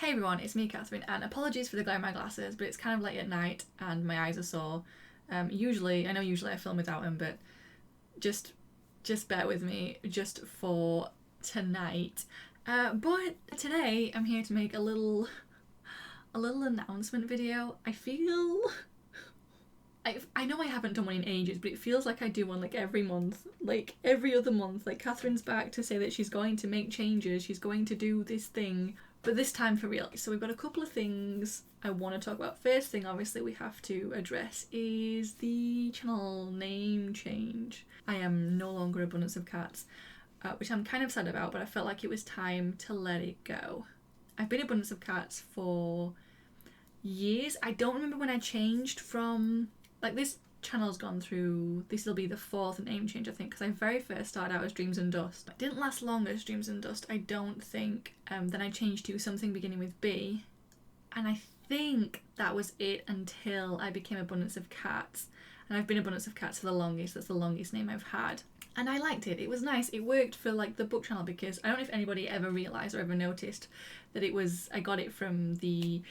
Hey everyone, it's me Catherine, and apologies for the glare in my glasses, but it's kind of late at night and my eyes are sore. Usually I film without them, but just bear with me just for tonight. But today I'm here to make a little announcement video. I know I haven't done one in ages, but it feels like I do one like every month, like every other month. Like Catherine's back to say that she's going to make changes, she's going to do this thing, but this time for real. So we've got a couple of things I want to talk about. First thing, obviously, we have to address is the channel name change. I am no longer Abundance of Cats, which I'm kind of sad about, but I felt like it was time to let it go. I've been Abundance of Cats for years. I don't remember when I changed from, like, this channel's gone through, this will be the fourth name change, I think, because I very first started out as Dreams and Dust. It didn't last long as Dreams and Dust, I don't think. Then I changed to something beginning with B, and I think that was it until I became Abundance of Cats. And I've been Abundance of Cats for the longest. That's the longest name I've had. And I liked it. It was nice. It worked for like the book channel, because I don't know if anybody ever realised or ever noticed that I got it from the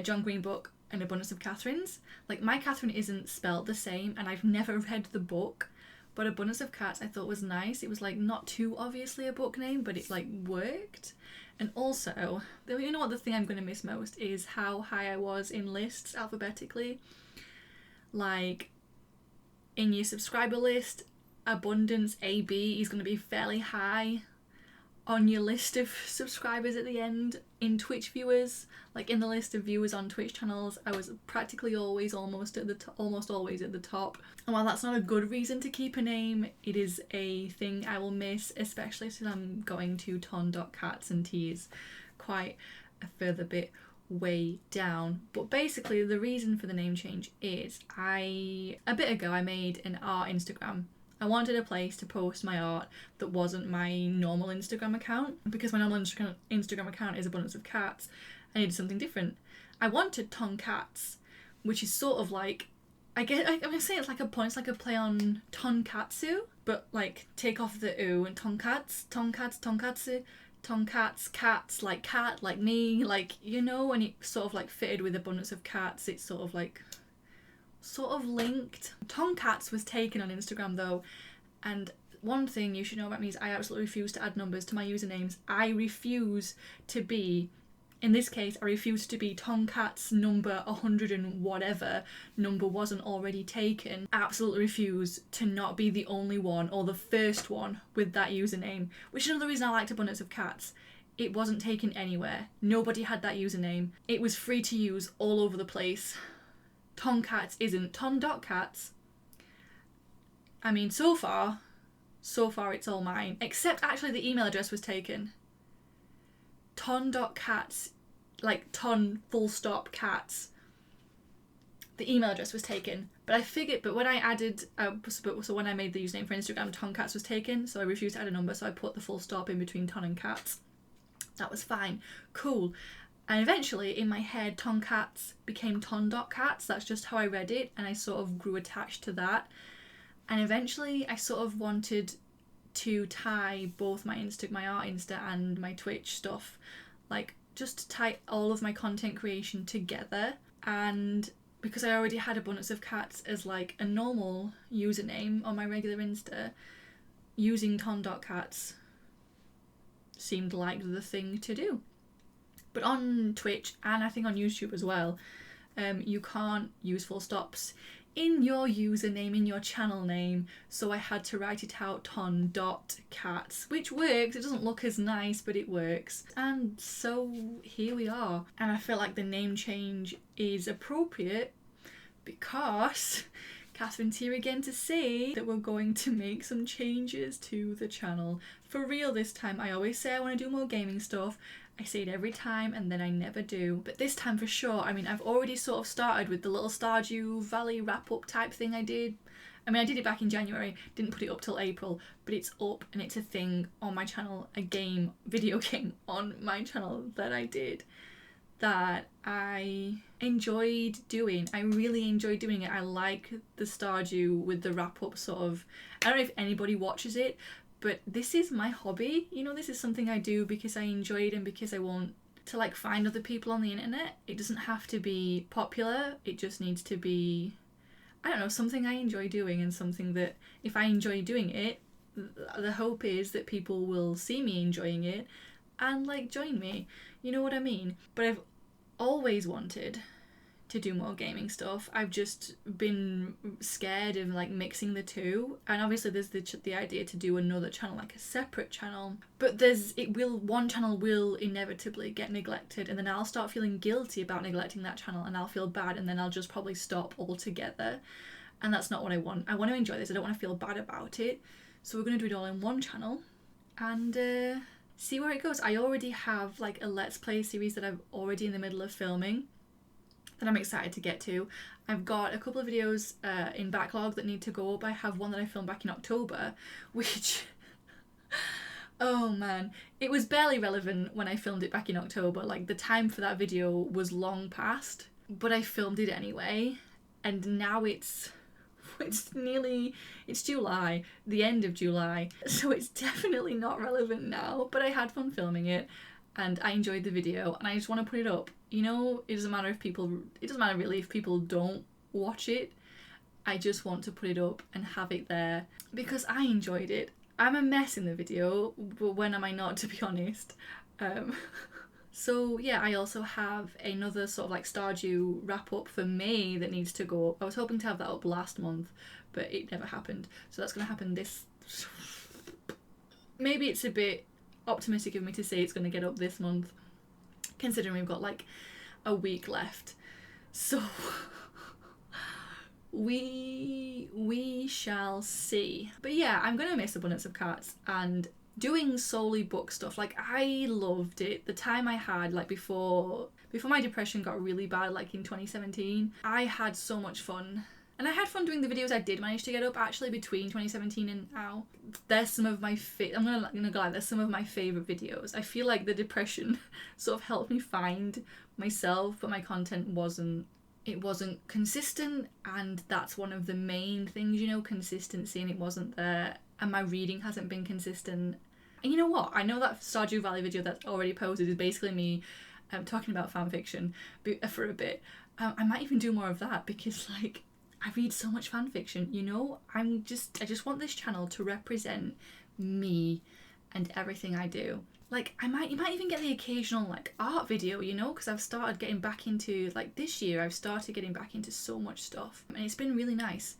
John Green book, An Abundance of Catherines. Like, my Catherine isn't spelt the same, and I've never read the book, but Abundance of Cats I thought was nice. It was like not too obviously a book name, but it like worked. And also, you know what, the thing I'm going to miss most is how high I was in lists alphabetically. Like, in your subscriber list, Abundance AB is going to be fairly high on your list of subscribers at the end. In Twitch viewers, like in the list of viewers on Twitch channels, I was practically always almost always at the top. And while that's not a good reason to keep a name, it is a thing I will miss, especially since I'm going to tondotkats, and T is quite a further bit way down. But basically the reason for the name change is a bit ago I made an art Instagram. I wanted a place to post my art that wasn't my normal Instagram account, because my normal Instagram account is Abundance of Cats. I needed something different. I wanted tondotkats, which is sort of like, I'm gonna say it's like a play on tonkatsu, but like take off the oo and tonkatsu, cats, like cat, like me, like, you know, and it sort of like fitted with Abundance of Cats. It's sort of linked. Tondotkats was taken on Instagram though, and one thing you should know about me is I absolutely refuse to add numbers to my usernames. I refuse to be, in this case, I refuse to be Tondotkats number 100 and whatever number wasn't already taken. Absolutely refuse to not be the only one or the first one with that username, which is another reason I liked Abundance of Cats. It wasn't taken anywhere. Nobody had that username. It was free to use all over the place. Tondotkats isn't. Tondotkats, I mean, so far it's all mine, except actually the email address was taken. Tondotkats, like ton full stop cats, the email address was taken, but when I added so when I made the username for Instagram, tondotkats was taken, so I refused to add a number, so I put the full stop in between ton and cats. That was fine, cool. And eventually, in my head, tondotkats became tondotkats. That's just how I read it, and I sort of grew attached to that. And eventually, I sort of wanted to tie both my art Insta and my Twitch stuff, like just tie all of my content creation together. And because I already had Abundance of Cats as like a normal username on my regular Insta, using tondotkats seemed like the thing to do. But on Twitch, and I think on YouTube as well, you can't use full stops in your username, in your channel name, so I had to write it out tondotkats, which works. It doesn't look as nice, but it works. And so here we are. And I feel like the name change is appropriate because Catherine's here again to say that we're going to make some changes to the channel. For real this time. I always say I want to do more gaming stuff. I say it every time and then I never do. But this time for sure. I mean, I've already sort of started with the little Stardew Valley wrap-up type thing I did. I mean, I did it back in January, didn't put it up till April, but it's up and it's a thing on my channel, video game on my channel that I did that I enjoyed doing. I really enjoyed doing it. I like the Stardew with the wrap-up sort of, I don't know if anybody watches it, but this is my hobby. You know, this is something I do because I enjoy it and because I want to like find other people on the internet. It doesn't have to be popular, it just needs to be, I don't know, something I enjoy doing, and something that if I enjoy doing it, the hope is that people will see me enjoying it and like join me. You know what I mean? But I've always wanted to do more gaming stuff. I've just been scared of like mixing the two, and obviously there's the idea to do another channel, like a separate channel, but one channel will inevitably get neglected, and then I'll start feeling guilty about neglecting that channel, and I'll feel bad, and then I'll just probably stop altogether, and that's not what I want. I want to enjoy this. I don't want to feel bad about it, so we're going to do it all in one channel and see where it goes. I already have like a Let's Play series that I'm already in the middle of filming that I'm excited to get to. I've got a couple of videos in backlog that need to go up. I have one that I filmed back in October, which oh man, it was barely relevant when I filmed it back in October. Like the time for that video was long past, but I filmed it anyway, and now it's July, the end of July, so it's definitely not relevant now, but I had fun filming it and I enjoyed the video and I just want to put it up. You know, it doesn't matter really if people don't watch it. I just want to put it up and have it there because I enjoyed it. I'm a mess in the video, but when am I not, to be honest? So yeah, I also have another sort of like Stardew wrap up for May that needs to go up. I was hoping to have that up last month, but it never happened. So that's going to happen this... Maybe it's a bit optimistic of me to say it's going to get up this month, considering we've got like a week left. So we shall see. But yeah, I'm going to miss Abundance of Cats and doing solely book stuff. Like I loved it. The time I had like before my depression got really bad, like in 2017, I had so much fun. And I had fun doing the videos I did manage to get up actually between 2017 and now. They're some of my I'm gonna go like, they're some of my favourite videos. I feel like the depression sort of helped me find myself, but my content wasn't consistent, and that's one of the main things, you know, consistency, and it wasn't there. And my reading hasn't been consistent. And you know what? I know that Stardew Valley video that's already posted is basically me talking about fanfiction for a bit. I might even do more of that because like I read so much fanfiction, you know? I just want this channel to represent me and everything I do. Like you might even get the occasional like art video, you know, because I've started getting back into, like this year I've started getting back into so much stuff and it's been really nice.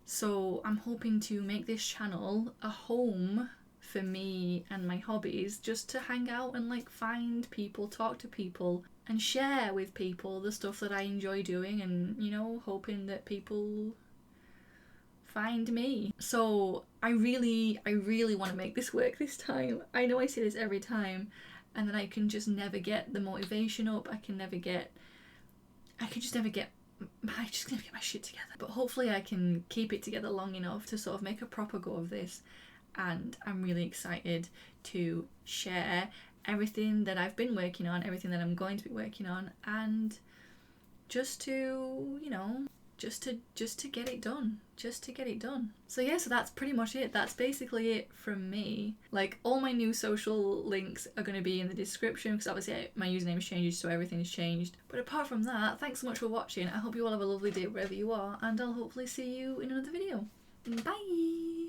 So I'm hoping to make this channel a home for me and my hobbies, just to hang out and like find people, talk to people and share with people the stuff that I enjoy doing, and you know, hoping that people find me. So I really want to make this work this time. I know I say this every time and then I can just never get the motivation up. I just never get my shit together. But hopefully I can keep it together long enough to sort of make a proper go of this, and I'm really excited to share everything that I've been working on, everything that I'm going to be working on, and just to, you know, just to get it done. So yeah, so that's pretty much it. That's basically it from me. Like all my new social links are going to be in the description because obviously my username has changed, so everything's changed. But apart from that, thanks so much for watching. I hope you all have a lovely day wherever you are, and I'll hopefully see you in another video. Bye!